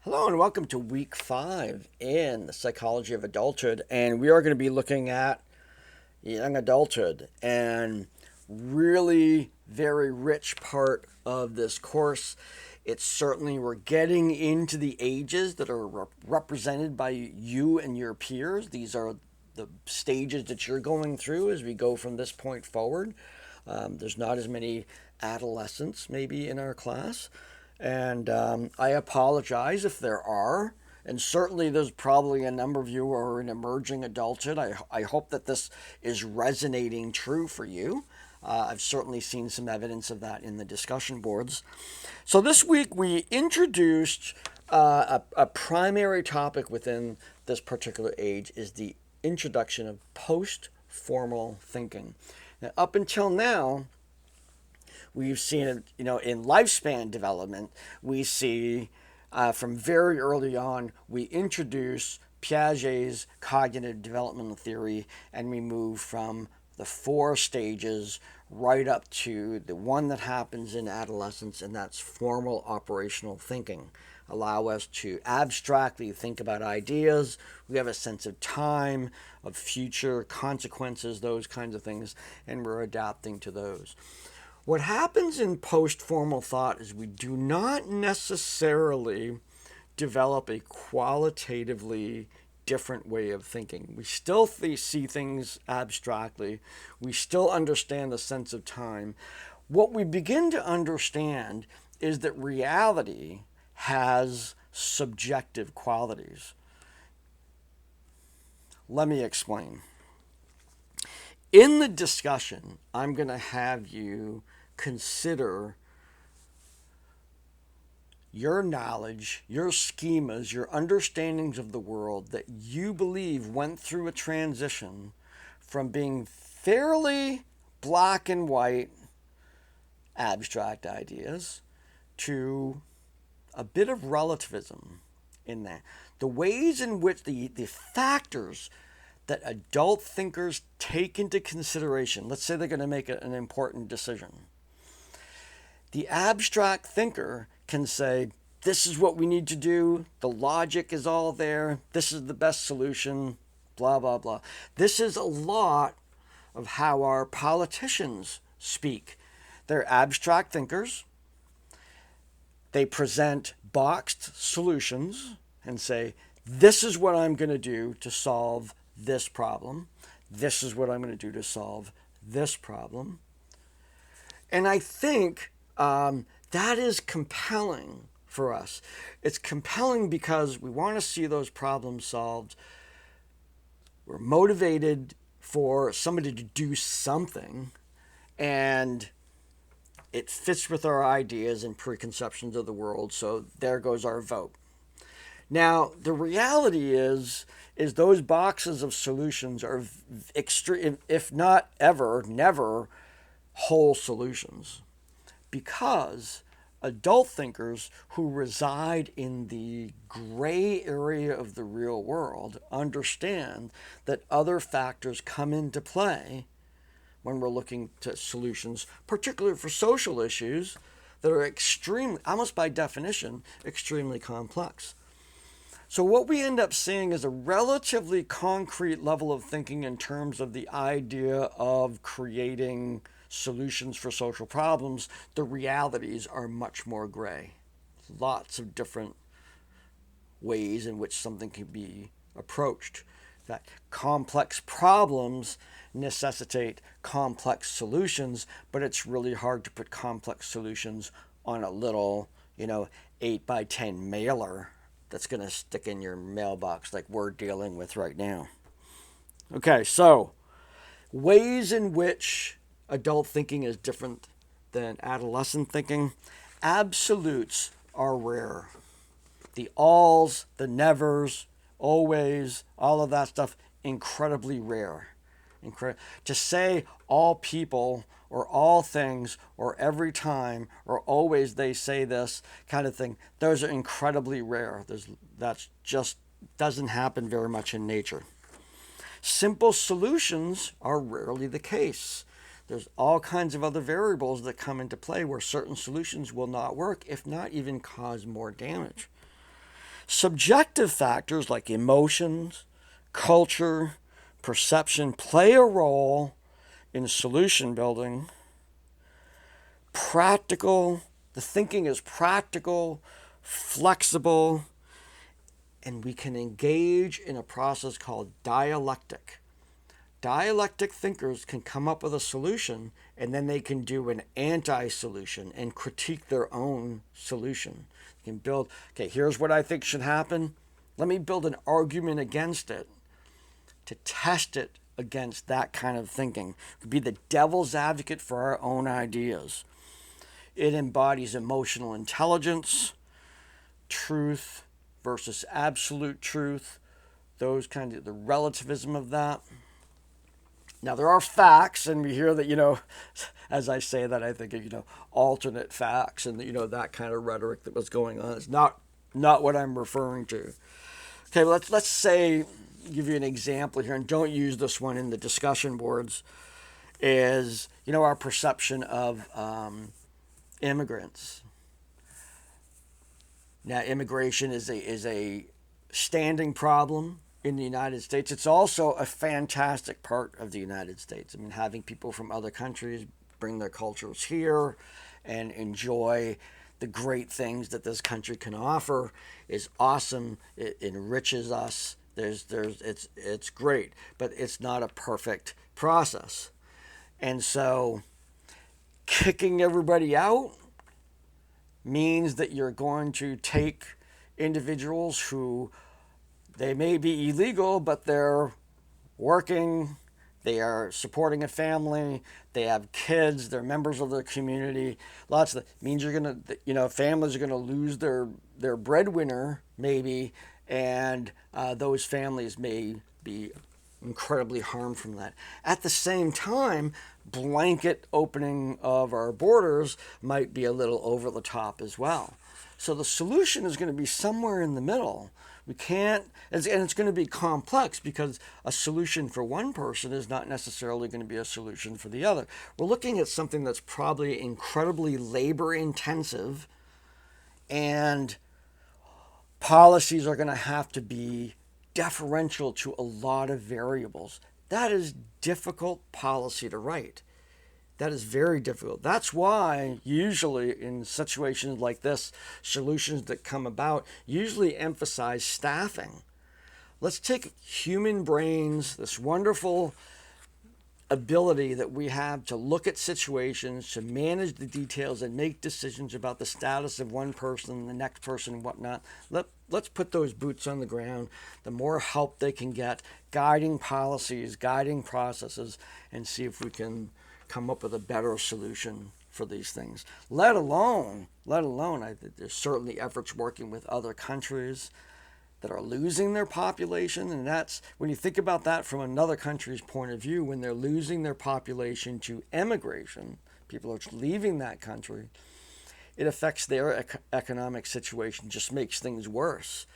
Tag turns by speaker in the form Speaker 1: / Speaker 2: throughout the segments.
Speaker 1: Hello and welcome to week 5 in the psychology of adulthood, and we are going to be looking at young adulthood, and really very rich part of this course. It's certainly, we're getting into the ages that are represented by you and your peers. These are the stages that you're going through as we go from this point forward. There's not as many adolescents maybe in our class. And I apologize if there are. And certainly there's probably a number of you who are in emerging adulthood. I hope that this is resonating true for you. I've certainly seen some evidence of that in the discussion boards. So this week we introduced a primary topic within this particular age is the introduction of post-formal thinking. Now, up until now, we've seen it, in lifespan development, we see from very early on, we introduce Piaget's cognitive developmental theory, and we move from the 4 stages right up to the one that happens in adolescence, and that's formal operational thinking. Allow us to abstractly think about ideas. We have a sense of time, of future consequences, those kinds of things, and we're adapting to those. What happens in post-formal thought is we do not necessarily develop a qualitatively different way of thinking. We still see things abstractly. We still understand the sense of time. What we begin to understand is that reality has subjective qualities. Let me explain. In the discussion, I'm going to have you consider your knowledge, your schemas, your understandings of the world that you believe went through a transition from being fairly black and white abstract ideas to a bit of relativism in that. The ways in which the factors that adult thinkers take into consideration, let's say they're going to make an important decision. The abstract thinker can say, this is what we need to do, the logic is all there, this is the best solution, blah, blah, blah. This is a lot of how our politicians speak. They're abstract thinkers. They present boxed solutions and say, this is what I'm going to do to solve this problem. This is what I'm going to do to solve this problem. And I think that is compelling for us. It's compelling because we want to see those problems solved. We're motivated for somebody to do something, and it fits with our ideas and preconceptions of the world, so there goes our vote. Now, the reality is those boxes of solutions are extreme, if not ever, never whole solutions, because adult thinkers who reside in the gray area of the real world understand that other factors come into play when we're looking to solutions, particularly for social issues that are extremely, almost by definition, extremely complex. So what we end up seeing is a relatively concrete level of thinking in terms of the idea of creating solutions for social problems. The realities are much more gray. Lots of different ways in which something can be approached. That complex problems necessitate complex solutions, but it's really hard to put complex solutions on a little, 8x10 mailer that's going to stick in your mailbox like we're dealing with right now. Okay, so ways in which adult thinking is different than adolescent thinking. Absolutes are rare. The alls, the nevers, always, all of that stuff, incredibly rare. To say all people or all things or every time or always they say this kind of thing, those are incredibly rare. That just doesn't happen very much in nature. Simple solutions are rarely the case. There's all kinds of other variables that come into play where certain solutions will not work, if not even cause more damage. Subjective factors like emotions, culture, perception play a role in solution building. The thinking is practical, flexible, and we can engage in a process called dialectic. Dialectic thinkers can come up with a solution, and then they can do an anti-solution and critique their own solution. They can build, okay, here's what I think should happen. Let me build an argument against it to test it against that kind of thinking. To be the devil's advocate for our own ideas. It embodies emotional intelligence, truth versus absolute truth, those kinds of the relativism of that. Now, there are facts, and we hear that, as I say that, I think of, alternate facts and, that kind of rhetoric that was going on. It's not what I'm referring to. Okay, let's say, give you an example here, and don't use this one in the discussion boards, is, our perception of immigrants. Now, immigration is a standing problem in the United States. It's also a fantastic part of the United States. I mean, having people from other countries bring their cultures here and enjoy the great things that this country can offer is awesome. It enriches us. It's great, but it's not a perfect process. And so kicking everybody out means that you're going to take individuals who they may be illegal, but they're working, they are supporting a family, they have kids, they're members of their community. Lots of means you're gonna, families are gonna lose their breadwinner maybe, and those families may be incredibly harmed from that. At the same time, blanket opening of our borders might be a little over the top as well. So the solution is going to be somewhere in the middle. We can't, and it's going to be complex because a solution for one person is not necessarily going to be a solution for the other. We're looking at something that's probably incredibly labor intensive, and policies are going to have to be deferential to a lot of variables. That is difficult policy to write. That is very difficult. That's why usually in situations like this, solutions that come about usually emphasize staffing. Let's take human brains, this wonderful ability that we have to look at situations, to manage the details and make decisions about the status of one person, the next person, and whatnot. Let's put those boots on the ground. The more help they can get, guiding policies, guiding processes, and see if we can come up with a better solution for these things. Let alone, there's certainly efforts working with other countries that are losing their population, and that's, when you think about that from another country's point of view, when they're losing their population to emigration, people are leaving that country, it affects their economic situation, just makes things worse.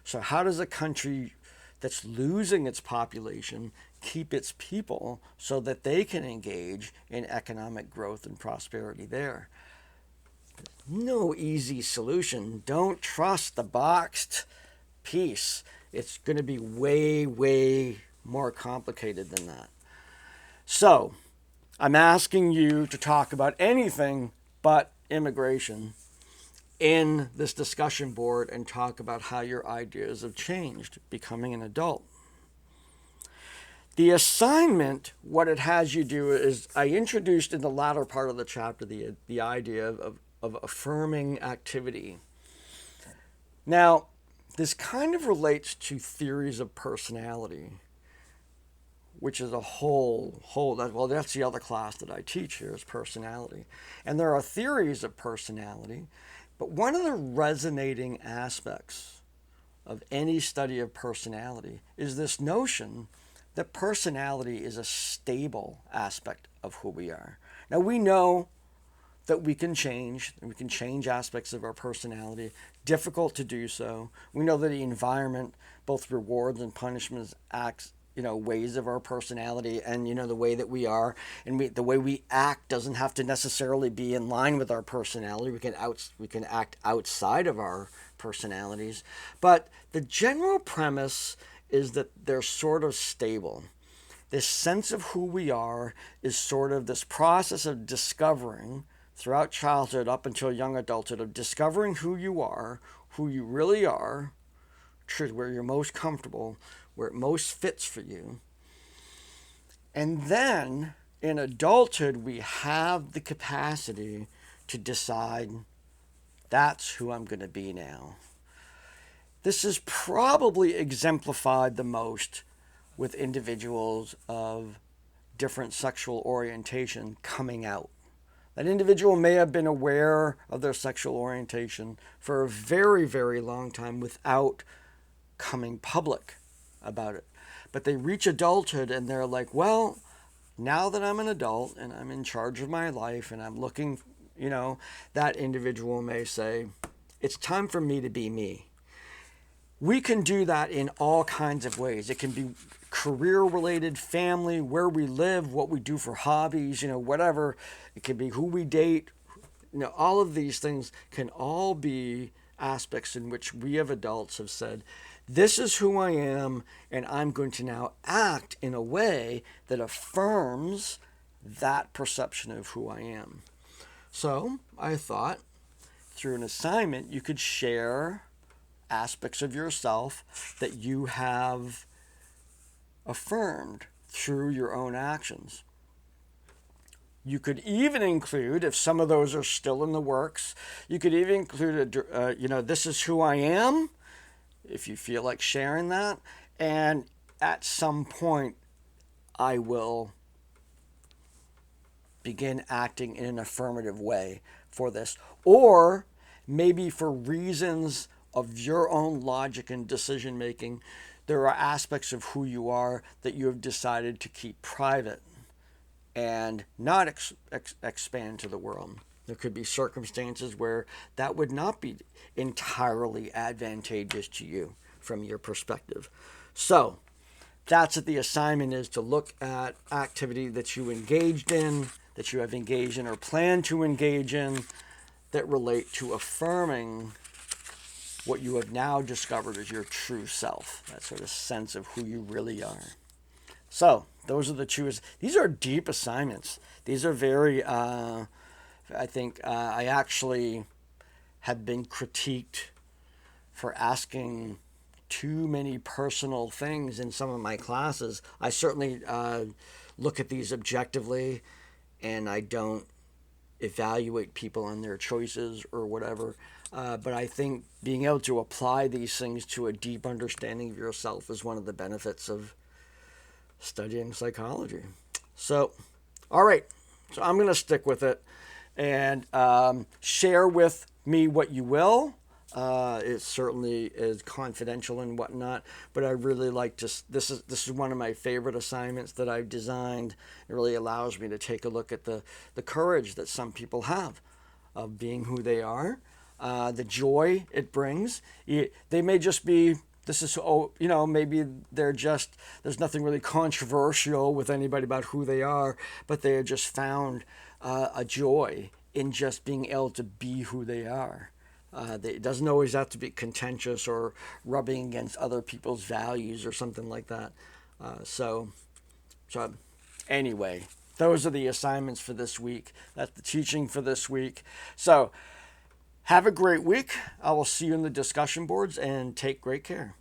Speaker 1: So how does a country that's losing its population keep its people so that they can engage in economic growth and prosperity there? No easy solution. Don't trust the boxed piece. It's going to be way, way more complicated than that. So I'm asking you to talk about anything but immigration in this discussion board and talk about how your ideas have changed becoming an adult. The assignment, what it has you do is, I introduced in the latter part of the chapter the idea of affirming activity. Now, this kind of relates to theories of personality, which is a that's the other class that I teach here, is personality. And there are theories of personality, but one of the resonating aspects of any study of personality is this notion that personality is a stable aspect of who we are. Now, we know that we can change aspects of our personality. Difficult to do so. We know that the environment, both rewards and punishments, acts ways of our personality, and the way that we are, and the way we act doesn't have to necessarily be in line with our personality. We can act outside of our personalities, but the general premise is that they're sort of stable. This sense of who we are is sort of this process of discovering throughout childhood up until young adulthood, of discovering who you are, who you really are, where you're most comfortable, where it most fits for you. And then in adulthood, we have the capacity to decide, that's who I'm going to be now. This is probably exemplified the most with individuals of different sexual orientation coming out. That individual may have been aware of their sexual orientation for a very, very long time without coming public about it. But they reach adulthood and they're like, well, now that I'm an adult and I'm in charge of my life and I'm looking, that individual may say, it's time for me to be me. We can do that in all kinds of ways. It can be career-related, family, where we live, what we do for hobbies, whatever. It can be who we date. All of these things can all be aspects in which we as adults have said, this is who I am, and I'm going to now act in a way that affirms that perception of who I am. So I thought through an assignment you could share aspects of yourself that you have affirmed through your own actions. You could even include, if some of those are still in the works, you could even include, this is who I am, if you feel like sharing that. And at some point, I will begin acting in an affirmative way for this. Or maybe for reasons of your own logic and decision making, there are aspects of who you are that you have decided to keep private and not expand to the world. There could be circumstances where that would not be entirely advantageous to you from your perspective. So that's what the assignment is, to look at activity that you engaged in, that you have engaged in or plan to engage in, that relate to affirming what you have now discovered as your true self, that sort of sense of who you really are. So those are the two. These are deep assignments. These are very, I think I actually have been critiqued for asking too many personal things in some of my classes. I certainly look at these objectively, and I don't evaluate people on their choices or whatever. But I think being able to apply these things to a deep understanding of yourself is one of the benefits of studying psychology. So, all right. So I'm going to stick with it and share with me what you will. It certainly is confidential and whatnot, but I really like to. This is one of my favorite assignments that I've designed. It really allows me to take a look at the courage that some people have of being who they are, the joy it brings. They may just be. Maybe there's nothing really controversial with anybody about who they are, but they have just found a joy in just being able to be who they are. It doesn't always have to be contentious or rubbing against other people's values or something like that. So anyway, those are the assignments for this week. That's the teaching for this week. So have a great week. I will see you in the discussion boards, and take great care.